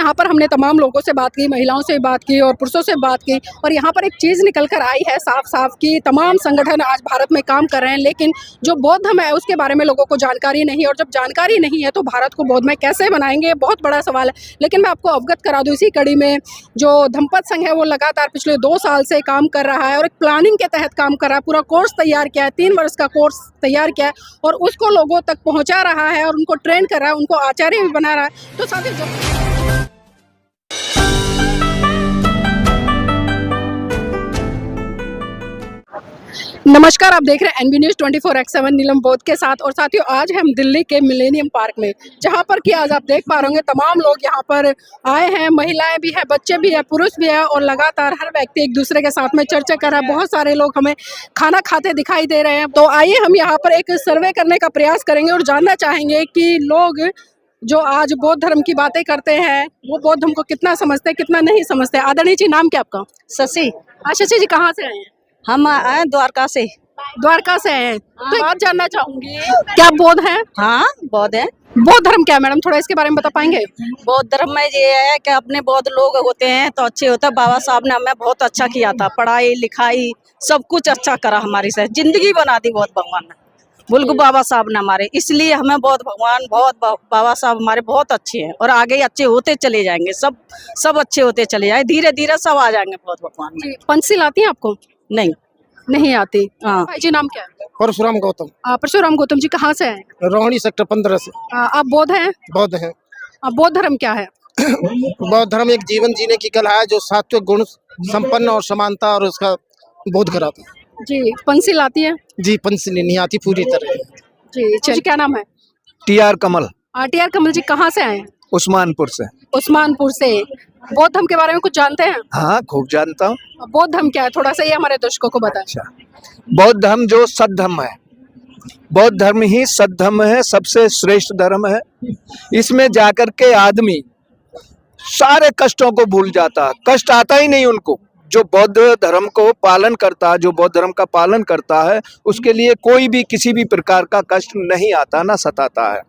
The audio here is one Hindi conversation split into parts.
यहाँ पर हमने तमाम लोगों से बात की, महिलाओं से बात की और पुरुषों से बात की, और यहाँ पर एक चीज़ निकल कर आई है साफ साफ कि तमाम संगठन आज भारत में काम कर रहे हैं, लेकिन जो बौद्ध धर्म है उसके बारे में लोगों को जानकारी नहीं है। और जब जानकारी नहीं है तो भारत को बौद्धमय कैसे बनाएंगे, बहुत बड़ा सवाल है। लेकिन मैं आपको अवगत करा दूँ, इसी कड़ी में जो धम्मपद संघ है वो लगातार पिछले 2 साल से काम कर रहा है और एक प्लानिंग के तहत काम कर रहा है। पूरा कोर्स तैयार किया है, 3 वर्ष का कोर्स तैयार किया है और उसको लोगों तक पहुँचा रहा है और उनको ट्रेन कर रहा है, उनको आचार्य भी बना रहा है। तो साथ ही नमस्कार, आप देख रहे हैं एनबी न्यूज़ 24/7 नीलम बौद्ध के साथ। और साथियों, आज हम दिल्ली के मिलेनियम पार्क में, जहां पर कि आज आप देख पा रहे होंगे तमाम लोग यहां पर आए हैं, महिलाएं भी हैं, बच्चे भी हैं, पुरुष भी हैं और लगातार हर व्यक्ति एक दूसरे के साथ में चर्चा कर रहा है। बहुत सारे लोग हमें खाना खाते दिखाई दे रहे हैं। तो आइए हम यहाँ पर एक सर्वे करने का प्रयास करेंगे और जानना चाहेंगे कि लोग जो आज बौद्ध धर्म की बातें करते हैं वो बौद्ध धर्म को कितना समझते हैं, कितना नहीं समझते। आदरणीय जी, नाम क्या आपका? शशि। शशि जी, कहाँ से आए हैं? हम आए द्वारका से। द्वारका से आए हैं। तो बात जानना चाहूंगी, क्या बौद्ध है? हाँ, बौद्ध है। बौद्ध धर्म क्या है मैडम, थोड़ा इसके बारे में बता पाएंगे? बौद्ध धर्म में ये है कि अपने बौद्ध लोग होते हैं तो अच्छे होता है। बाबा साहब ने हमें बहुत अच्छा किया था, पढ़ाई लिखाई सब कुछ अच्छा करा हमारी से, जिंदगी बना दी बौद्ध भगवान ने, बुल्गु बाबा साहब ने हमारे। इसलिए हमें बौद्ध भगवान, बहुत बाबा साहब हमारे बहुत अच्छे हैं और आगे अच्छे होते चले जाएंगे। सब अच्छे होते चले जाए, धीरे धीरे सब आ जाएंगे बौद्ध भगवान में। पंचशील आती है आपको? नहीं आती। हाँ। भाई जी, नाम क्या है? परशुराम गौतम। परशुराम गौतम जी, कहाँ से आए? रोहिणी सेक्टर 15 से। आप बौद्ध हैं? बौद्ध हैं। बौद्ध धर्म क्या है? बौद्ध धर्म एक जीवन जीने की कला है जो सात्विक गुण संपन्न और समानता और उसका बोध कराता है। जी, पंचशील आती है? जी, पंचशील नहीं आती पूरी तरह। जी, चलिए, क्या नाम है? टीआर कमल। टीआर कमल जी, कहाँ से आए? उस्मानपुर से। उस्मानपुर से। बौद्ध धर्म के बारे में कुछ जानते हैं? हाँ, खूब जानता हूँ। बौद्ध धर्म क्या है, थोड़ा सा ये हमारे दर्शकों को बताएं। अच्छा, बौद्ध धर्म जो सद्धर्म है, बौद्ध धर्म ही सद्धर्म है, सबसे श्रेष्ठ धर्म है। इसमें जाकर के आदमी सारे कष्टों को भूल जाता है, कष्ट आता ही नहीं उनको। जो बौद्ध धर्म को पालन करता है, जो बौद्ध धर्म का पालन करता है, उसके लिए कोई भी किसी भी प्रकार का कष्ट नहीं आता, ना सताता है।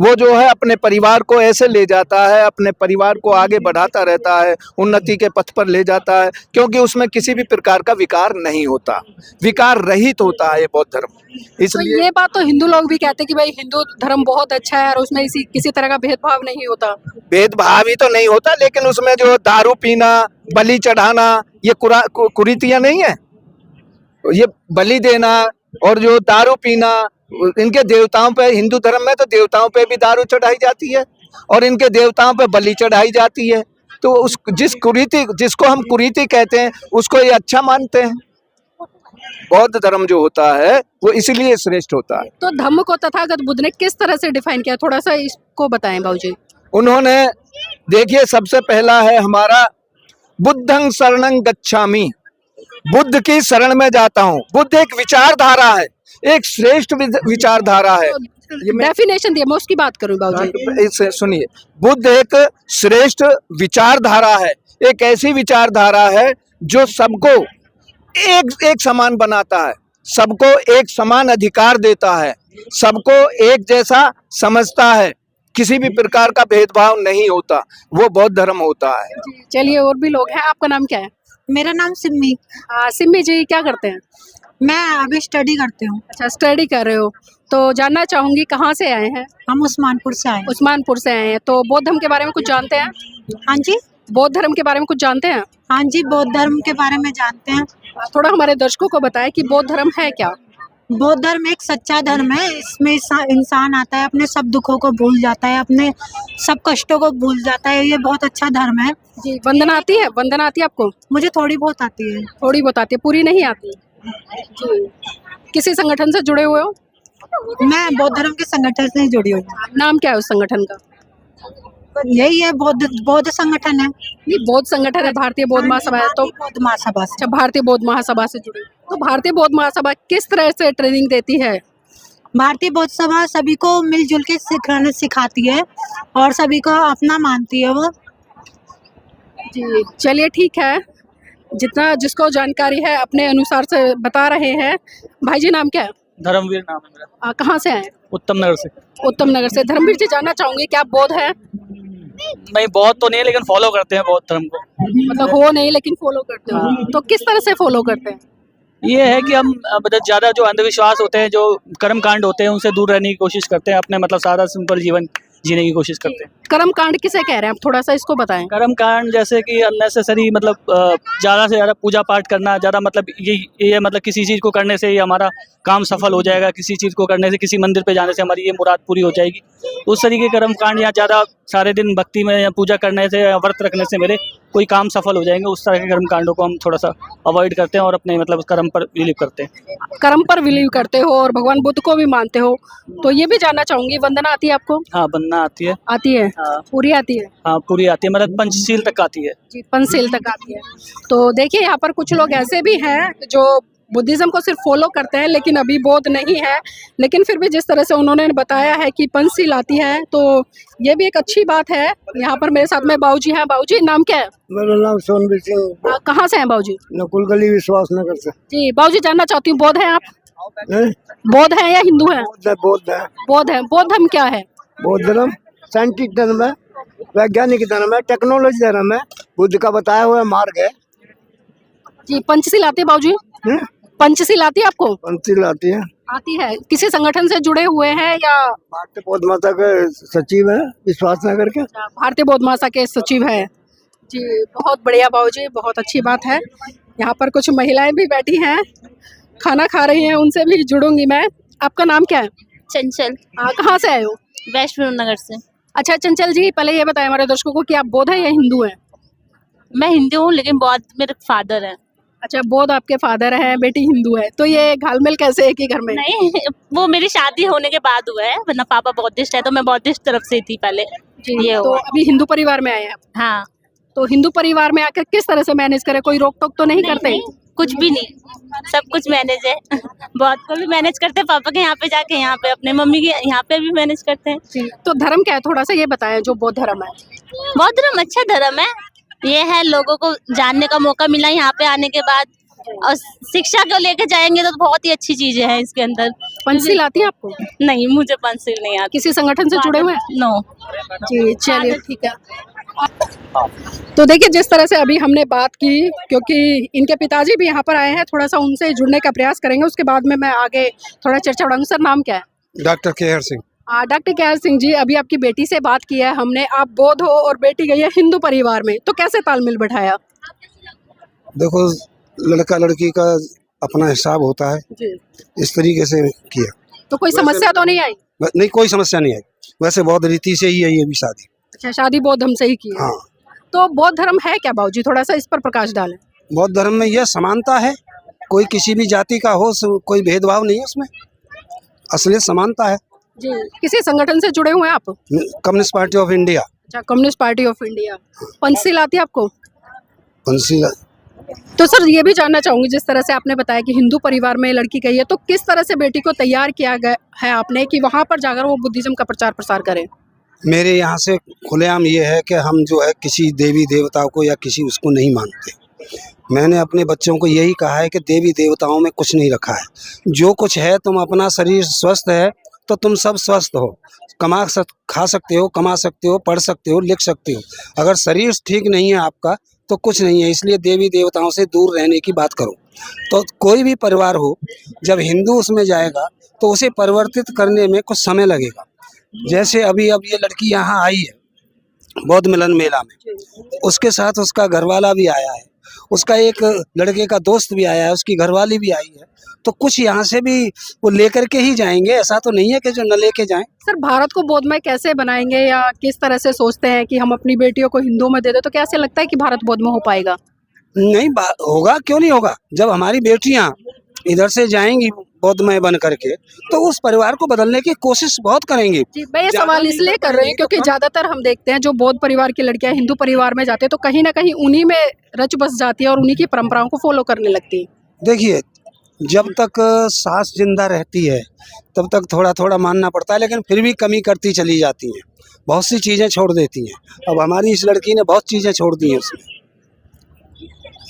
वो जो है अपने परिवार को ऐसे ले जाता है, अपने परिवार को आगे बढ़ाता रहता है, उन्नति के पथ पर ले जाता है, क्योंकि उसमें किसी भी प्रकार का विकार नहीं होता, विकार रहित होता है ये बौद्ध धर्म। इसलिए तो ये बात तो हिंदू लोग भी कहते हैं कि भाई हिंदू धर्म बहुत अच्छा है और उसमें किसी तरह का भेदभाव नहीं होता। भेदभाव ही तो नहीं होता, लेकिन उसमें जो दारू पीना, बलि चढ़ाना, ये कुरीतियां नहीं है। ये बलि देना और जो दारू पीना, इनके देवताओं पे, हिंदू धर्म में तो देवताओं पे भी दारू चढ़ाई जाती है और इनके देवताओं पे बलि चढ़ाई जाती है। तो उस जिसको हम कुरीति कहते हैं उसको ये अच्छा मानते हैं। बौद्ध धर्म जो होता है वो इसलिए श्रेष्ठ होता है। तो धम्म को तथागत बुद्ध ने किस तरह से डिफाइन किया, थोड़ा सा इसको बताएं बाबूजी। उन्होंने, देखिए, सबसे पहला है हमारा बुद्धं शरणं गच्छामि, बुद्ध की शरण में जाता हूँ। बुद्ध एक विचारधारा है, एक श्रेष्ठ विचारधारा है। डेफिनेशन दिया, मैं उसकी बात करूं बाबूजी। सुनिए, बुद्ध एक श्रेष्ठ विचारधारा है, एक ऐसी विचारधारा है जो सबको एक समान बनाता है, सबको एक समान अधिकार देता है, सबको एक जैसा समझता है, किसी भी प्रकार का भेदभाव नहीं होता, वो बौद्ध धर्म होता है। चलिए, और भी लोग हैं। आपका नाम क्या है? मेरा नाम सिम्मी। सिम्मी जी, क्या करते हैं? मैं अभी स्टडी करती हूँ। अच्छा, स्टडी कर रहे हो। तो जानना चाहूंगी कहाँ से आए हैं? हम उस्मानपुर से आए। उस्मानपुर से आए हैं। तो बौद्ध धर्म के बारे में कुछ जानते हैं? हाँ जी। बौद्ध धर्म के बारे में कुछ जानते हैं? हाँ जी, बौद्ध धर्म के बारे में जानते हैं। थोड़ा हमारे दर्शकों को बताएं कि बौद्ध धर्म है क्या। बौद्ध धर्म एक सच्चा धर्म है। इसमें इंसान आता है, अपने सब दुखों को भूल जाता है, अपने सब कष्टों को भूल जाता है। ये बहुत अच्छा धर्म है जी। वंदना आती है? वंदना आती है आपको? मुझे थोड़ी बहुत आती है। थोड़ी बहुत आती है, पूरी नहीं आती जी। किसी संगठन से जुड़े हुए हो? मैं बौद्ध धर्म के संगठन से जुड़ी हुई हूँ। नाम क्या है उस संगठन का? यही है, बौद्ध संगठन है। ये बौद्ध संगठन है, भारतीय बौद्ध महासभा है। तो बौद्ध महासभा से। अच्छा, भारतीय बौद्ध महासभा से जुड़े। तो भारतीय बौद्ध महासभा किस तरह से ट्रेनिंग देती है? भारतीय बौद्ध सभा सभी को मिलजुल के सिखाती है और सभी को अपना मानती है वो। जी, चलिए, ठीक है, जितना जिसको जानकारी है अपने अनुसार से बता रहे हैं। भाई जी, नाम क्या है? धर्मवीर नाम है मेरा। कहाँ से आए? उत्तम नगर से। उत्तम नगर से। धर्मवीर जी, जानना चाहूंगी क्या आप बौद्ध है? नहीं बहुत तो नहीं है, लेकिन फॉलो करते हैं बौद्ध धर्म को। मतलब हो नहीं लेकिन फॉलो करते हो, तो किस तरह से फॉलो करते हैं? ये है कि हम मतलब ज़्यादा जो अंधविश्वास होते हैं, जो कर्म कांड होते हैं, उनसे दूर रहने की कोशिश करते हैं, अपने मतलब सादा सिंपल जीवन जीने की कोशिश करते हैं। कर्म कांड किसे कह रहे हैं आप, थोड़ा सा इसको बताएं। कर्म कांड जैसे कि अननेसेसरी मतलब ज़्यादा से ज़्यादा पूजा पाठ करना, ज़्यादा मतलब ये मतलब किसी चीज़ को करने से ही हमारा काम सफल हो जाएगा, किसी चीज़ को करने से, किसी मंदिर पे जाने से हमारी ये मुराद पूरी हो जाएगी, उस तरीके के कर्म कांड, या ज़्यादा सारे दिन भक्ति में या पूजा करने से या व्रत रखने से मेरे कोई काम सफल हो जाएंगे, उस तरह के कर्म कांडों को हम थोड़ा सा अवॉइड करते हैं और अपने मतलब कर्म पर बिलीव करते हैं। कर्म पर बिलीव करते हो और भगवान बुद्ध को भी मानते हो, तो ये भी जानना चाहूंगी, वंदना आती है आपको? हाँ, बनना आती है। आती है? हाँ। पूरी आती है? हाँ, पूरी आती है, मतलब पंचशील तक आती है। जी, पंचशील तक आती है। तो देखिए यहाँ पर कुछ लोग ऐसे भी हैं जो बुद्धिज्म को सिर्फ फॉलो करते हैं लेकिन अभी बौद्ध नहीं है, लेकिन फिर भी जिस तरह से उन्होंने बताया है कि पंचशील आती है, तो ये भी एक अच्छी बात है। यहाँ पर मेरे साथ में बाबूजी हैं। बाबूजी, नाम क्या है? मेरा नाम सोनवीर सिंह, कहाँ से हैं बाबूजी? नकुल गली विश्वास नगर से। जी बाबूजी, जानना चाहती हूँ, बौद्ध हैं आप? हैं? बौद्ध हैं या हिंदू हैं? बौद्ध है। बौद्ध हैं। बौद्ध धर्म क्या है? बौद्ध धर्म साइंटिफिक धर्म है, वैज्ञानिक धर्म है, टेक्नोलॉजी धर्म है, बुद्ध का बताया हुआ मार्ग है। जी, पंचशील आती है बाबूजी? हैं? पंचशील आती है आपको? पंचशील आती है। आती है। किसी संगठन से जुड़े हुए हैं या? भारतीय बौद्ध माता के सचिव है विश्वास नगर के। भारतीय बौद्ध माता के सचिव है। जी, बहुत बढ़िया बाबूजी, बहुत अच्छी बात है। यहाँ पर कुछ महिलाएं भी बैठी हैं, खाना खा रही हैं, उनसे भी जुड़ूंगी मैं। आपका नाम क्या है? चंचल, कहाँ से आए हो? वैष्णो नगर से। अच्छा चंचल जी, पहले ये बताएं हमारे दर्शकों को कि आप बौद्ध हैं या हिंदू हैं? मैं हिंदू हूँ, लेकिन बौद्ध मेरे फादर हैं। अच्छा, बौद्ध आपके फादर हैं, बेटी हिंदू है, तो ये घालमेल कैसे है कि घर में? नहीं, वो मेरी शादी होने के बाद हुआ है, वरना पापा बौद्धिस्ट है, तो मैं बौद्धिस्ट तरफ से थी पहले। जी, ये तो हुआ। अभी हिंदू परिवार में आए हैं आप। हाँ। तो हिंदू परिवार में आकर किस तरह से मैनेज करें, कोई रोक टोक तो नहीं करते? नहीं, कुछ भी नहीं, सब कुछ मैनेज है। बौद्ध को भी मैनेज करते हैं, पापा के यहाँ पे जाके, यहाँ पे अपने मम्मी के यहाँ पे भी मैनेज करते हैं। जी, तो धर्म क्या है, थोड़ा सा ये बताएं जो बौद्ध धर्म है। बौद्ध धर्म अच्छा धर्म है, ये है लोगों को जानने का मौका मिला यहाँ पे आने के बाद, और शिक्षा को लेके जाएंगे तो बहुत ही अच्छी चीजें हैं इसके अंदर। पंचशील आती है आपको? नहीं, मुझे पंचशील नहीं आती। किसी संगठन से जुड़े हुए हैं? नो। जी चलिए, ठीक है। तो देखिए जिस तरह से अभी हमने बात की, क्योंकि इनके पिताजी भी यहाँ पर आए हैं, थोड़ा सा उनसे जुड़ने का प्रयास करेंगे, उसके बाद में मैं आगे थोड़ा चर्चा बढ़ाऊंगी। सर, नाम क्या है? डॉक्टर केहर सिंह। डॉक्टर केहर सिंह जी, अभी आपकी बेटी से बात की है हमने, आप बौद्ध हो और बेटी गई है हिंदू परिवार में, तो कैसे तालमेल बैठाया? देखो, लड़का लड़की का अपना हिसाब होता है, जी। इस तरीके से किया। तो कोई समस्या तो नहीं आई? नहीं, कोई समस्या नहीं आई, वैसे बौद्ध रीति से ही है ये भी शादी। अच्छा, शादी बौद्ध धर्म से ही की है। हाँ। तो बौद्ध धर्म है क्या बाबूजी, थोड़ा सा इस पर प्रकाश डालें। बौद्ध धर्म में यह समानता है, कोई किसी भी जाति का हो, कोई भेदभाव नहीं है उसमें, असलियत समानता है। जी, किसी संगठन से जुड़े हुए हैं आप? Communist Party of India. अच्छा, Communist Party of India. Panchsheel आती है आपको? पंचशील। तो सर ये भी जानना चाहूंगी, जिस तरह से आपने बताया कि हिंदू परिवार में लड़की गई है, तो किस तरह से बेटी को तैयार किया गया है आपने कि वहां पर जाकर वो बुद्धिज्म का प्रचार प्रसार करें? मेरे यहाँ से खुलेआम ये है कि हम जो है किसी देवी देवता को या किसी उसको नहीं मानते। मैंने अपने बच्चों को यही कहा है कि देवी देवताओं में कुछ नहीं रखा है, जो कुछ है, तुम अपना शरीर स्वस्थ है तो तुम सब स्वस्थ हो, खा सकते हो, कमा सकते हो, पढ़ सकते हो, लिख सकते हो। अगर शरीर ठीक नहीं है आपका तो कुछ नहीं है, इसलिए देवी देवताओं से दूर रहने की बात करो। तो कोई भी परिवार हो, जब हिंदू उसमें जाएगा तो उसे परिवर्तित करने में कुछ समय लगेगा। जैसे अभी अब ये लड़की यहाँ आई है बौद्ध मिलन मेला में, उसके साथ उसका घरवाला भी आया है, उसका एक लड़के का दोस्त भी आया है, उसकी घरवाली भी आई है, तो कुछ यहाँ से भी वो लेकर के ही जाएंगे, ऐसा तो नहीं है कि जो न लेके जाएं। सर, भारत को बौद्धमय कैसे बनाएंगे, या किस तरह से सोचते हैं कि हम अपनी बेटियों को हिंदू में दे दे, तो कैसे लगता है कि भारत बौद्धमय हो पाएगा? नहीं होगा, क्यों नहीं होगा। जब हमारी बेटियां इधर से जाएंगी बौद्धमय बन करके, तो उस परिवार को बदलने की कोशिश बहुत करेंगे। जी, मैं ये सवाल इसलिए कर रही हूँ क्योंकि ज्यादातर हम देखते हैं जो बौद्ध परिवार की लड़कियां हिंदू परिवार में जाते हैं, तो कहीं ना कहीं उन्हीं में रच बस जाती है और उन्हीं की परंपराओं को फॉलो करने लगती है। देखिए, जब तक सांस जिंदा रहती है तब तक थोड़ा थोड़ा मानना पड़ता है, लेकिन फिर भी कमी करती चली जाती हैं, बहुत सी चीज़ें छोड़ देती हैं। अब हमारी इस लड़की ने बहुत चीज़ें छोड़ दी हैं उसमें,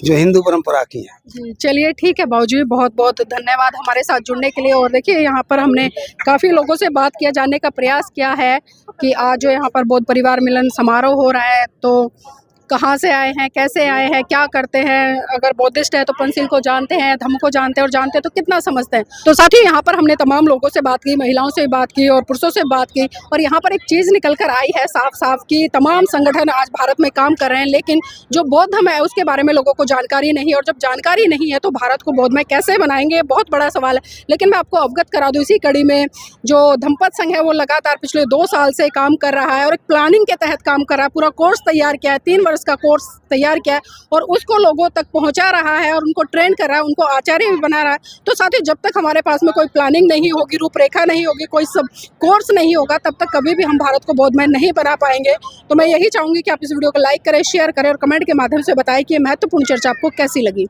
जो हिंदू परंपरा की है। जी, चलिए ठीक है बाबूजी, बहुत बहुत धन्यवाद हमारे साथ जुड़ने के लिए। और देखिए यहाँ पर हमने काफ़ी लोगों से बात किया, जानने का प्रयास किया है कि आज जो यहाँ पर बौद्ध परिवार मिलन समारोह हो रहा है तो कहाँ से आए हैं, कैसे आए हैं, क्या करते हैं। अगर बौद्धिस्ट है तो पंसिल को जानते हैं, धम्म को जानते हैं, और जानते हैं तो कितना समझते हैं। तो साथ ही यहाँ पर हमने तमाम लोगों से बात की, महिलाओं से बात की और पुरुषों से बात की। और यहाँ पर एक चीज़ निकल कर आई है साफ साफ कि तमाम संगठन आज भारत में काम कर रहे हैं, लेकिन जो बौद्ध धर्म है उसके बारे में लोगों को जानकारी नहीं है। और जब जानकारी नहीं है तो भारत को बौद्धमय कैसे बनाएंगे, ये बहुत बड़ा सवाल है। लेकिन मैं आपको अवगत करा दूँ, इसी कड़ी में जो धम्मपद संघ है वो लगातार पिछले 2 साल से काम कर रहा है और एक प्लानिंग के तहत काम कर रहा है। पूरा कोर्स तैयार किया है, 3 वर्ष का कोर्स तैयार किया है और उसको लोगों तक पहुंचा रहा है और उनको ट्रेन कर रहा है, उनको आचार्य भी बना रहा है। तो साथ ही जब तक हमारे पास में कोई प्लानिंग नहीं होगी, रूपरेखा नहीं होगी, कोई सब कोर्स नहीं होगा, तब तक कभी भी हम भारत को बौद्धमय नहीं बना पाएंगे। तो मैं यही चाहूँगी कि आप इस वीडियो को लाइक करें, शेयर करें और कमेंट के माध्यम से बताएं कि ये महत्वपूर्ण चर्चा आपको कैसी लगी।